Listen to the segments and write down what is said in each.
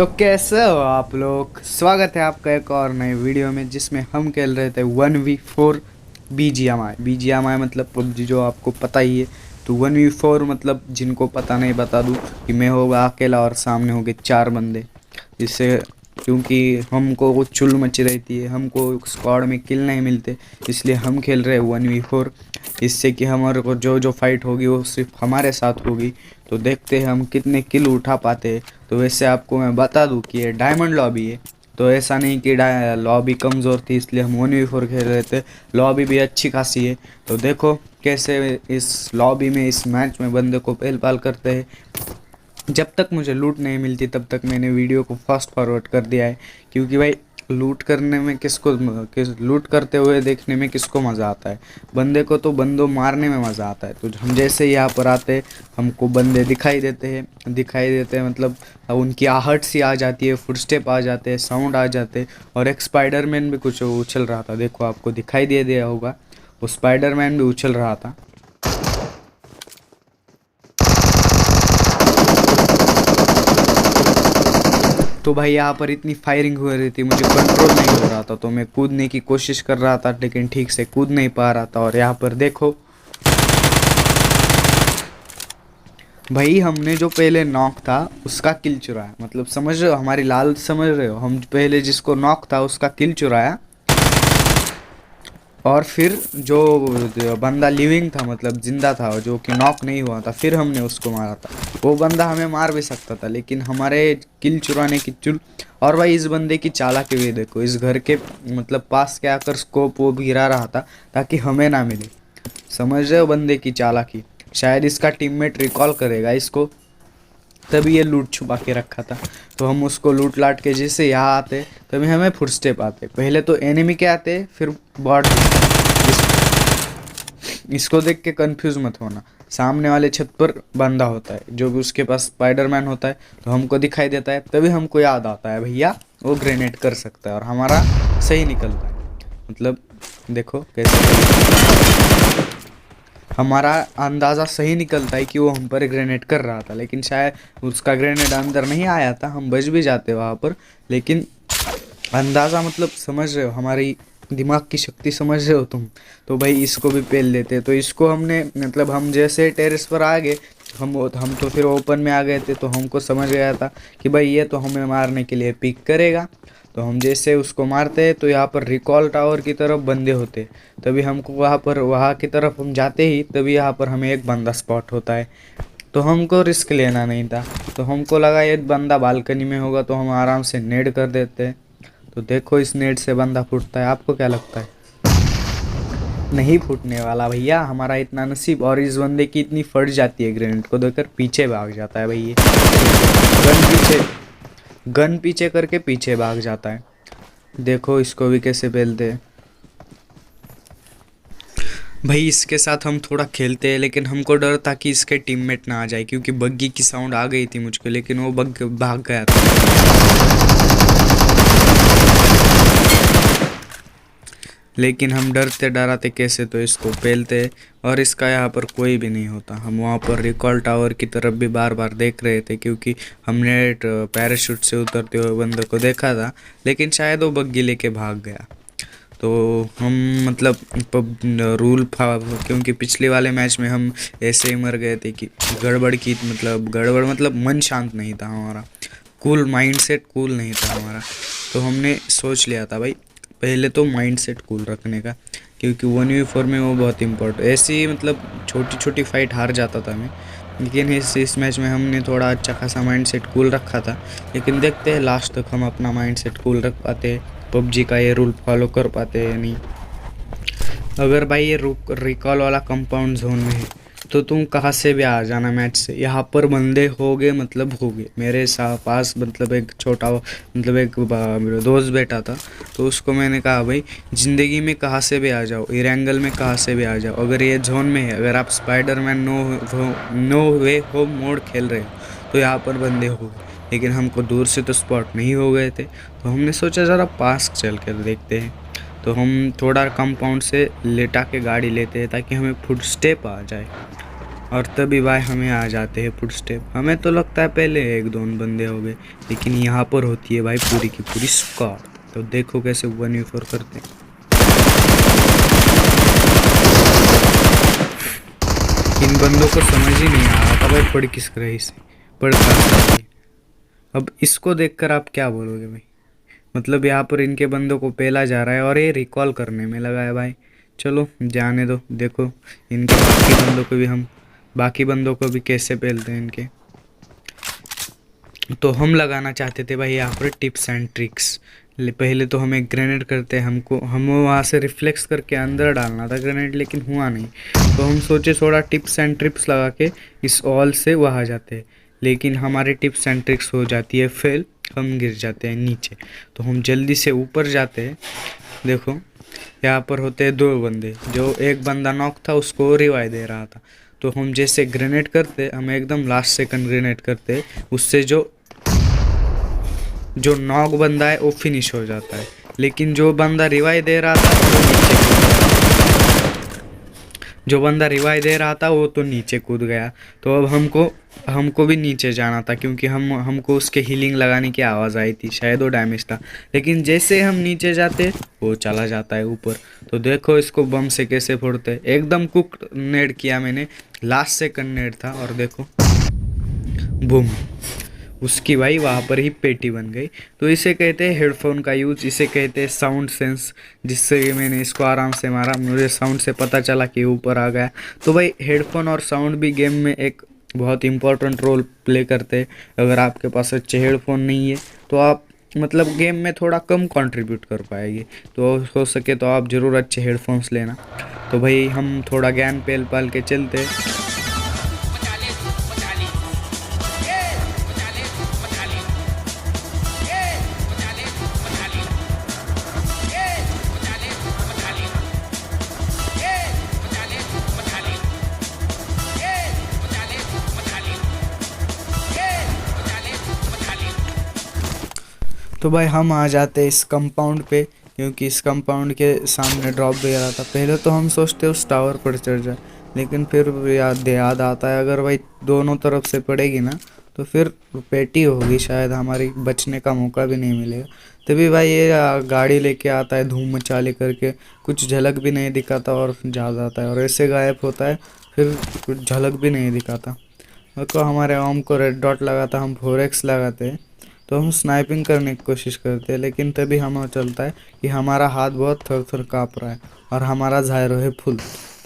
तो कैसे हो आप लोग। स्वागत है आपका एक और नए वीडियो में जिसमें हम खेल रहे थे 1v4 बीजीएमआई मतलब पबजी, जो आपको पता ही है। तो 1v4 मतलब जिनको पता नहीं बता दूं कि मैं होगा अकेला और सामने होंगे 4 बंदे। जिससे क्योंकि हमको वो चुल मची रहती है, हमको स्क्वाड में किल नहीं मिलते, इसलिए हम खेल रहे हैं 1v4। इससे कि हमारे को जो जो फाइट होगी वो सिर्फ हमारे साथ होगी। तो देखते हैं हम कितने किल उठा पाते हैं। तो वैसे आपको मैं बता दूं कि ये डायमंड लॉबी है, तो ऐसा नहीं कि लॉबी कमज़ोर थी इसलिए हम 1v4 खेल रहे थे। लॉबी भी अच्छी खासी है। तो देखो कैसे इस लॉबी में, इस मैच में बंदे को पेल पाल करते हैं। जब तक मुझे लूट नहीं मिलती तब तक मैंने वीडियो को फास्ट फॉरवर्ड कर दिया है, क्योंकि भाई लूट करने में लूट करते हुए देखने में किसको मज़ा आता है। बंदे को तो बंदों मारने में मज़ा आता है। तो हम जैसे यहाँ पर आते हमको बंदे दिखाई देते हैं मतलब उनकी आहट सी आ जाती है, फुटस्टेप आ जाते हैं, साउंड आ जाते हैं। और एक स्पाइडरमैन भी कुछ उछल रहा था, देखो आपको दिखाई दे दिया होगा, वो स्पाइडरमैन भी उछल रहा था। तो भाई यहाँ पर इतनी फायरिंग हो रही थी, मुझे कंट्रोल नहीं हो रहा था, तो मैं कूदने की कोशिश कर रहा था लेकिन ठीक से कूद नहीं पा रहा था। और यहाँ पर देखो भाई, हमने जो पहले नॉक था उसका किल चुराया, मतलब समझ रहे हो हमारी लाल, समझ रहे हो, हम पहले जिसको नॉक था उसका किल चुराया। और फिर जो बंदा लिविंग था मतलब जिंदा था, जो कि नॉक नहीं हुआ था, फिर हमने उसको मारा था। वो बंदा हमें मार भी सकता था लेकिन हमारे किल चुराने की चुल। और भाई इस बंदे की चालाकी भी देखो, इस घर के मतलब पास के आकर स्कोप वो गिरा रहा था ताकि हमें ना मिले। समझ रहे हो बंदे की चालाकी। शायद इसका टीममेट रिकॉल करेगा इसको, तभी ये लूट छुपा के रखा था। तो हम उसको लूट लाट के जैसे यहाँ आते तभी हमें फुटस्टेप आते, पहले तो एनिमी के आते फिर बॉट। इसको देख के कंफ्यूज मत होना, सामने वाले छत पर बंदा होता है जो भी उसके पास स्पाइडरमैन होता है, तो हमको दिखाई देता है तभी हमको याद आता है भैया वो ग्रेनेड कर सकता है और हमारा सही निकलता है। मतलब देखो कैसे हमारा अंदाज़ा सही निकलता है कि वो हम पर ग्रेनेड कर रहा था, लेकिन शायद उसका ग्रेनेड अंदर नहीं आया था, हम बच भी जाते वहाँ पर। लेकिन अंदाज़ा मतलब समझ रहे हो, हमारी दिमाग की शक्ति समझ रहे हो तुम। तो भाई इसको भी पेल लेते, तो इसको हमने मतलब हम जैसे टेरेस पर आ गए, हम तो फिर ओपन में आ गए थे, तो हमको समझ गया था कि भाई ये तो हमें मारने के लिए पिक करेगा। तो हम जैसे उसको मारते हैं तो यहाँ पर रिकॉल टावर की तरफ बंदे होते, तभी हमको वहाँ की तरफ हम जाते ही तभी यहाँ पर हमें एक बंदा स्पॉट होता है। तो हमको रिस्क लेना नहीं था, तो हमको लगा ये बंदा बालकनी में होगा तो हम आराम से नेड कर देते हैं। तो देखो इस नेट से बंदा फूटता है, आपको क्या लगता है? नहीं फूटने वाला भैया, हमारा इतना नसीब। और इस बंदे की इतनी फट जाती है ग्रेनेड को देखकर पीछे भाग जाता है भाई ये, गन पीछे करके पीछे भाग जाता है। देखो इसको भी कैसे पेलते हैं भाई। इसके साथ हम थोड़ा खेलते हैं लेकिन हमको डर था कि इसके टीममेट ना आ जाए, क्योंकि बग्गी की साउंड आ गई थी मुझको, लेकिन वो बग भाग गया था। लेकिन हम डरते डराते कैसे तो इसको पेलते, और इसका यहाँ पर कोई भी नहीं होता। हम वहाँ पर रिकॉल टावर की तरफ भी बार बार देख रहे थे, क्योंकि हमने पैराशूट से उतरते हुए बंदे को देखा था, लेकिन शायद वो बग्गी लेके भाग गया। तो हम मतलब क्योंकि पिछले वाले मैच में हम ऐसे ही मर गए थे कि गड़बड़ मतलब मन शांत नहीं था हमारा, कूल माइंडसेट कूल नहीं था हमारा। तो हमने सोच लिया था भाई पहले तो माइंडसेट कूल रखने का, क्योंकि 1v4 में वो बहुत इम्पोर्टेंट। ऐसे ही मतलब छोटी छोटी फाइट हार जाता था मैं, लेकिन इस मैच में हमने थोड़ा अच्छा खासा माइंडसेट कूल रखा था। लेकिन देखते हैं लास्ट तक हम अपना माइंडसेट कूल रख पाते हैं, पबजी का ये रूल फॉलो कर पाते हैं या नहीं। अगर भाई ये रिकॉल वाला कंपाउंड जोन में है तो तुम कहाँ से भी आ जाना मैच से, यहाँ पर बंदे हो गए मतलब हो गए। मेरे पास मतलब एक छोटा मतलब एक मेरा दोस्त बैठा था, तो उसको मैंने कहा भाई ज़िंदगी में कहाँ से भी आ जाओ, इरेंगल में कहाँ से भी आ जाओ, अगर ये जोन में है, अगर आप स्पाइडरमैन नो वे होम मोड खेल रहे हो तो यहाँ पर बंदे हो गए। लेकिन हमको दूर से तो स्पॉट नहीं हो गए थे, तो हमने सोचा ज़रा पास चल कर देखते हैं। तो हम थोड़ा कंपाउंड से लेटा के गाड़ी लेते हैं ताकि हमें फुटस्टेप आ जाए। और तभी भाई हमें आ जाते हैं फुटस्टेप। हमें तो लगता है पहले एक दो बंदे हो गए, लेकिन यहाँ पर होती है भाई पूरी की पूरी स्क्वाड। तो देखो कैसे 1v4 करते हैं। इन बंदों को समझ ही नहीं आ रहा था भाई पढ़ किस रही से पढ़ कहाँ से। अब इसको देखकर आप क्या बोलोगे भाई? मतलब यहाँ पर इनके बंदों को पेला जा रहा है और ये रिकॉल करने में लगा है भाई। चलो जाने दो, देखो इनके बाकी बंदों को भी कैसे पेलते हैं इनके। तो हम लगाना चाहते थे भाई यहाँ पर टिप्स एंड ट्रिक्स। पहले तो हमें ग्रेनेड करते हम वहाँ से रिफ्लेक्स करके अंदर डालना था ग्रेनेड, लेकिन हुआ नहीं। तो हम सोचे थोड़ा टिप्स एंड ट्रिप्स लगा के इस ऑल से वहाँ जाते, लेकिन हमारी टिप्स एंड ट्रिक्स हो जाती है फेल, हम गिर जाते हैं नीचे। तो हम जल्दी से ऊपर जाते हैं। देखो यहाँ पर होते हैं दो बंदे, जो एक बंदा नॉक था उसको रिवाइव दे रहा था। तो हम जैसे ग्रेनेड करते, हम एकदम लास्ट सेकंड ग्रेनेड करते, उससे जो नॉक बंदा है वो फिनिश हो जाता है, लेकिन जो बंदा रिवाइव दे रहा था वो तो नीचे कूद गया। तो अब हमको भी नीचे जाना था, क्योंकि हमको उसके हीलिंग लगाने की आवाज़ आई थी, शायद वो डैमेज था। लेकिन जैसे हम नीचे जाते वो चला जाता है ऊपर। तो देखो इसको बम से कैसे फोड़ते, एकदम कुक नेड किया मैंने, लास्ट सेकंड नेड था और देखो बूम, उसकी भाई वहाँ पर ही पेटी बन गई। तो इसे कहते हैं हेडफोन का यूज, इसे कहते हैं साउंड सेंस, जिससे मैंने इसको आराम से मारा, मुझे साउंड से पता चला कि ऊपर आ गया। तो भाई हेडफोन और साउंड भी गेम में एक बहुत इंपॉर्टेंट रोल प्ले करते हैं। अगर आपके पास अच्छे हेडफोन नहीं है तो आप मतलब गेम में थोड़ा कम कंट्रीब्यूट कर पाएंगे। तो हो सके तो आप ज़रूर अच्छे हेडफोन्स लेना। तो भाई हम थोड़ा ज्ञान पेल पाल के चलते। तो भाई हम आ जाते इस कंपाउंड पे, क्योंकि इस कंपाउंड के सामने ड्रॉप दे रहा था। पहले तो हम सोचते उस टावर पर चढ़ जाए, लेकिन फिर याद आता है अगर भाई दोनों तरफ से पड़ेगी ना तो फिर पेटी होगी, शायद हमारी बचने का मौका भी नहीं मिलेगा। तभी भाई ये गाड़ी लेके आता है धूम मचाले करके, कुछ झलक भी नहीं दिखाता और जा जाता है और ऐसे गायब होता है, फिर कुछ झलक भी नहीं दिखाता। तो हमारे ओम को रेड डॉट लगाता, हम 4x लगाते हैं। तो हम स्नाइपिंग करने की कोशिश करते हैं, लेकिन तभी हमें चलता है कि हमारा हाथ बहुत थर थर काँप रहा है और हमारा ज़ायरो है फुल।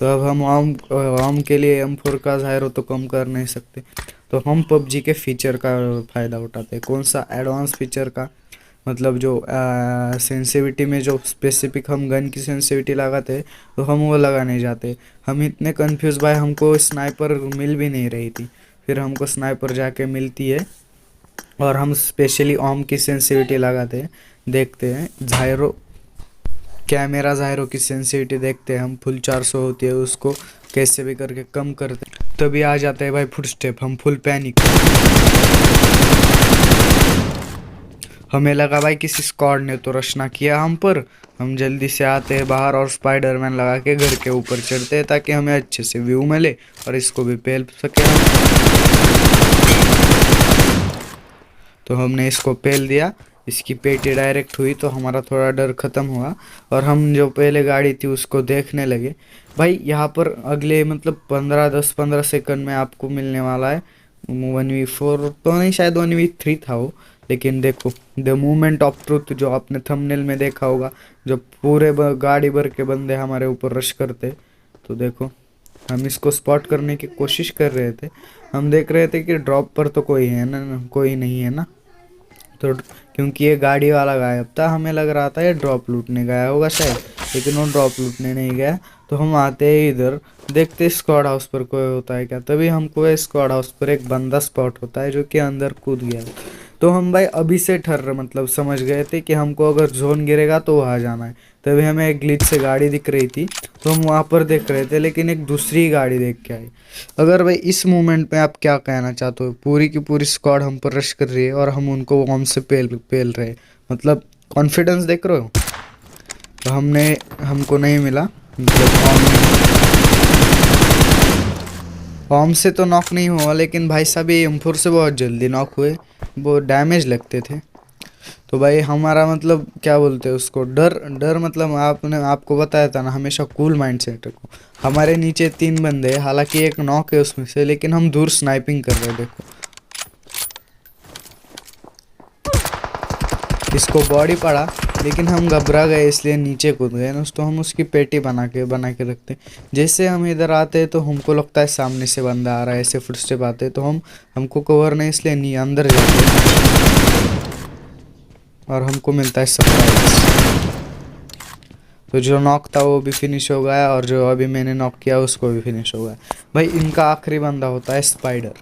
तो अब हम ओम के लिए M4 का ज़ायरो तो कम कर नहीं सकते। तो हम PUBG के फीचर का फ़ायदा उठाते हैं। कौन सा एडवांस फीचर का, मतलब जो सेंसिटिविटी में जो स्पेसिफिक हम गन की सेंसिटिविटी लगाते हैं, तो हम वो लगाने जाते। हम इतने कंफ्यूज भाई, हमको स्नाइपर मिल भी नहीं रही थी, फिर हमको स्नाइपर जाके मिलती है और हम स्पेशली ओम की सेंसिटिविटी लगाते हैं, देखते हैं ज़ायरो कैमरा ज़ायरो की सेंसिटिविटी देखते हैं हम, फुल 400 होती है, उसको कैसे भी करके कम करते हैं। तभी आ जाते हैं भाई फुटस्टेप, हम फुल पैनिक। हमें लगा भाई किसी स्क्वाड ने तो रश ना किया हम पर। हम जल्दी से आते हैं बाहर और स्पाइडरमैन लगा के घर के ऊपर चढ़ते हैं, ताकि हमें अच्छे से व्यू मिले और इसको भी पेल सके हम। तो हमने इसको पेल दिया, इसकी पेटी डायरेक्ट हुई, तो हमारा थोड़ा डर ख़त्म हुआ और हम जो पहले गाड़ी थी उसको देखने लगे। भाई यहाँ पर अगले मतलब 10-15 सेकंड में आपको मिलने वाला है 1v4 तो नहीं, शायद 1v3 था वो, लेकिन देखो द मोमेंट ऑफ ट्रुथ जो आपने थंबनेल में देखा होगा, जो पूरे गाड़ी भर के बंदे हमारे ऊपर रश करते। तो देखो हम इसको स्पॉट करने की कोशिश कर रहे थे, हम देख रहे थे कि ड्रॉप पर तो कोई है ना, कोई नहीं है ना। तो क्योंकि ये गाड़ी वाला गायब था, हमें लग रहा था ये ड्रॉप लूटने गया होगा शायद, लेकिन वो ड्रॉप लूटने नहीं गया। तो हम आते हैं इधर, देखते स्क्वाड हाउस पर कोई होता है क्या। तभी हमको स्क्वाड हाउस पर एक बंदा स्पॉट होता है जो कि अंदर कूद गया। तो हम भाई अभी से मतलब समझ गए थे कि हमको अगर जोन गिरेगा तो वहाँ जाना है। तभी हमें एक ग्लिच से गाड़ी दिख रही थी, तो हम वहाँ पर देख रहे थे, लेकिन एक दूसरी गाड़ी देख के आई। अगर भाई इस मोमेंट में आप क्या कहना चाहते हो, पूरी की पूरी स्क्वाड हम पर रश कर रही है और हम उनको वॉर्म से पेल रहे, मतलब कॉन्फिडेंस देख रहे हो। तो हमको नहीं मिला, मतलब ओम से तो नॉक नहीं हुआ, लेकिन भाई साहब ये M4 से बहुत जल्दी नॉक हुए, वो डैमेज लगते थे। तो भाई हमारा मतलब क्या बोलते हैं उसको, डर डर मतलब आपने आपको बताया था ना, हमेशा कूल माइंड सेट रखो। हमारे नीचे 3 बंदे हैं, हालांकि एक नॉक है उसमें से, लेकिन हम दूर स्नाइपिंग कर रहे हैं। देखो इसको बॉडी पड़ा, लेकिन हम घबरा गए इसलिए नीचे कूद गए ना, तो हम उसकी पेटी बना के रखते। जैसे हम इधर आते हैं तो हमको लगता है सामने से बंदा आ रहा है, ऐसे फुटस्टेप आते तो हम हमको कवर नहीं, इसलिए नहीं अंदर जाते हैं और हमको मिलता है सरप्राइज। तो जो नॉक था वो भी फिनिश हो गया, और जो अभी मैंने नॉक किया उसको भी फिनिश हो गया। भाई इनका आखिरी बंदा होता है स्पाइडर।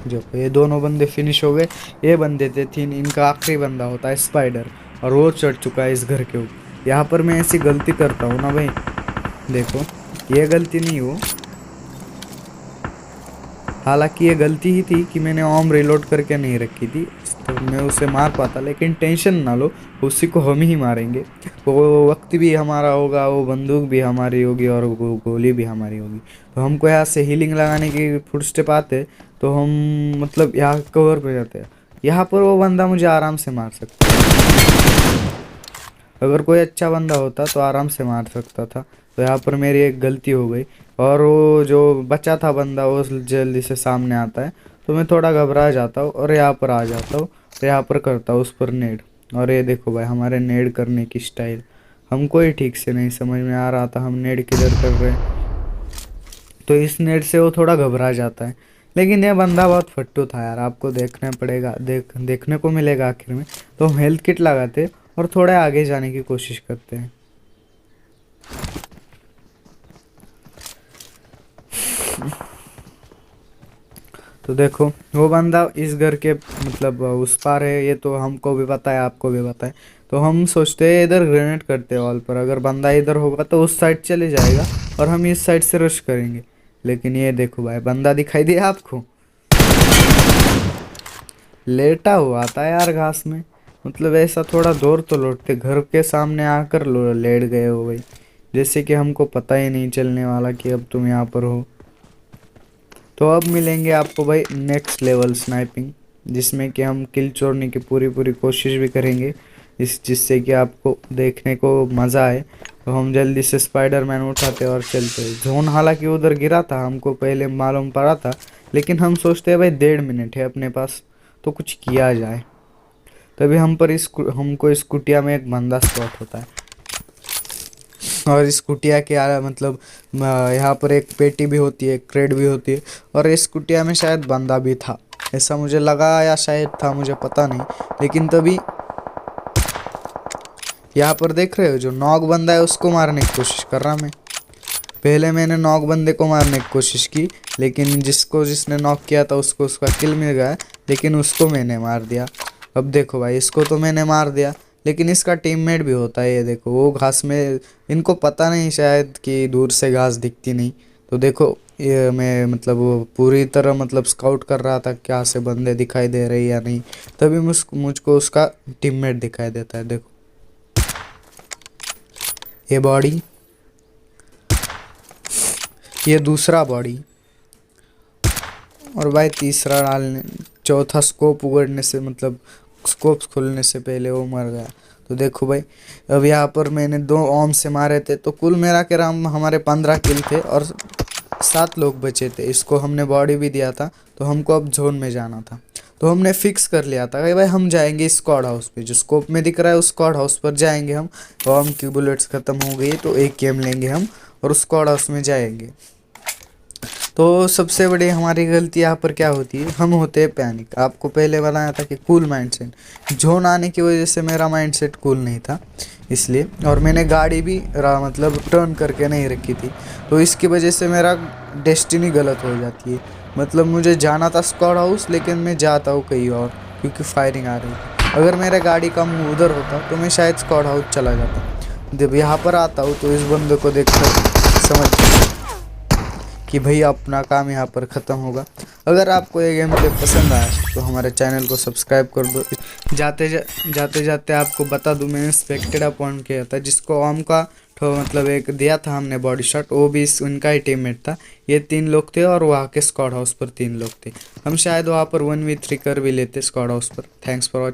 जो ये दोनों बंदे फिनिश हो गए, ये बंदे थे 3, इनका आखिरी बंदा होता है स्पाइडर, और वो चढ़ चुका है इस घर के ऊपर। यहाँ पर मैं ऐसी गलती करता हूँ ना भाई, देखो ये गलती नहीं हो, हालांकि ये गलती ही थी कि मैंने ओम रिलोड करके नहीं रखी थी, तो मैं उसे मार पाता, लेकिन टेंशन ना लो, उसी को हम ही मारेंगे। वो वक्त भी हमारा होगा, वो बंदूक भी हमारी होगी, और वो गोली भी हमारी होगी। तो हमको यहाँ से हीलिंग लगाने की फुटस्टेप आते, तो हम मतलब यहाँ कवर पे जाते हैं। यहाँ पर वो बंदा मुझे आराम से मार सकता है, अगर कोई अच्छा बंदा होता तो आराम से मार सकता था। तो यहाँ पर मेरी एक गलती हो गई, और वो जो बचा था बंदा वो जल्दी से सामने आता है, तो मैं थोड़ा घबरा जाता हूँ और यहाँ पर आ जाता हूँ, तो यहाँ पर करता हूँ उस पर नेड। और ये देखो भाई हमारे नेड करने की स्टाइल हमको ही ठीक से नहीं समझ में आ रहा था, हम नेड किधर कर रहे हैं। तो इस नेड से वो थोड़ा घबरा जाता है, लेकिन ये बंदा बहुत फट्टू था यार, आपको देखना पड़ेगा, देखने को मिलेगा आखिर में। तो हम हेल्थ किट लगाते और थोड़े आगे जाने की कोशिश करते हैं। तो देखो वो बंदा इस घर के मतलब उस पार है, ये तो हमको भी पता है, आपको भी पता है। तो हम सोचते हैं इधर ग्रेनेड करते हैं वॉल पर, अगर बंदा इधर होगा तो उस साइड चले जाएगा और हम इस साइड से रश करेंगे। लेकिन ये देखो भाई बंदा दिखाई दिया आपको, लेटा हुआ था यार घास में। मतलब ऐसा थोड़ा दूर तो लौटते, घर के सामने आकर लेट गए हो भाई, जैसे कि हमको पता ही नहीं चलने वाला कि अब तुम यहाँ पर हो। तो अब मिलेंगे आपको भाई नेक्स्ट लेवल स्नाइपिंग, जिसमें कि हम किल चोरने की पूरी पूरी कोशिश भी करेंगे, जिससे कि आपको देखने को मज़ा आए। तो हम जल्दी से स्पाइडरमैन उठाते और चलते। जोन हालांकि उधर गिरा था, हमको पहले मालूम पड़ा था, लेकिन हम सोचते हैं भाई 1.5 मिनट है अपने पास, तो कुछ किया जाए। तभी हम पर हमको इस कुटिया में एक बंदा स्पॉट होता है, और इस कुटिया के मतलब यहाँ पर एक पेटी भी होती है, एक क्रेट भी होती है, और इस कुटिया में शायद बंदा भी था, ऐसा मुझे लगा, या शायद था, मुझे पता नहीं। लेकिन तभी यहाँ पर देख रहे हो जो नॉक बंदा है उसको मारने की कोशिश कर रहा मैं। पहले मैंने नॉक बंदे को मारने की कोशिश की, लेकिन जिसने नॉक किया था उसको उसका किल मिल गया, लेकिन उसको मैंने मार दिया। अब देखो भाई इसको तो मैंने मार दिया, लेकिन इसका टीममेट भी होता है, ये देखो वो घास में, इनको पता नहीं शायद कि दूर से घास दिखती नहीं। तो देखो ये मैं मतलब वो पूरी तरह मतलब स्काउट कर रहा था क्या से बंदे दिखाई दे रहे या नहीं, तभी मुझको उसका टीममेट दिखाई देता है। देखो ये बॉडी, ये दूसरा बॉडी, और भाई तीसरा डालने, चौथा स्कोप उगड़ने से मतलब स्कोप खुलने से पहले वो मर गया। तो देखो भाई अब यहाँ पर मैंने 2 ओम से मारे थे, तो कुल मेरा के राम हमारे 15 किल थे और 7 लोग बचे थे। इसको हमने बॉडी भी दिया था, तो हमको अब जोन में जाना था। तो हमने फिक्स कर लिया था कि भाई हम जाएंगे स्क्वाड हाउस पे, जो स्कोप में दिख रहा है उस स्क्वाड हाउस पर जाएंगे हम। ओम की बुलेट्स ख़त्म हो गई तो एक गेम लेंगे हम और उस स्क्वाड हाउस में जाएंगे। तो सबसे बड़ी हमारी गलती यहाँ पर क्या होती है, हम होते हैं पैनिक। आपको पहले बताया था कि कूल माइंडसेट, जोन आने की वजह से मेरा माइंडसेट कूल नहीं था इसलिए, और मैंने गाड़ी भी मतलब टर्न करके नहीं रखी थी, तो इसकी वजह से मेरा डेस्टिनी गलत हो जाती है। मतलब मुझे जाना था स्क्वाड हाउस, लेकिन मैं जाता हूँ कहीं और, क्योंकि फायरिंग आ रही थी। अगर मेरा गाड़ी का मुँह उधर होता तो मैं शायद स्क्वाड हाउस चला जाता। जब यहाँ पर आता हूँ तो इस बंदे को देखकर समझ कि भाई अपना काम यहाँ पर ख़त्म होगा। अगर आपको ये गेम प्ले पसंद आया तो हमारे चैनल को सब्सक्राइब कर दो। जाते जाते आपको बता दूं, मैंने स्पेक्टेड अपॉइंट किया था, जिसको ओम का तो मतलब एक दिया था हमने बॉडी शॉट, वो भी उनका ही टीममेट था। ये 3 लोग थे और वहाँ के स्क्वाड हाउस पर 3 लोग थे। हम शायद वहाँ पर 1v3 कर भी लेते स्क्वाड हाउस पर। Thanks for watching.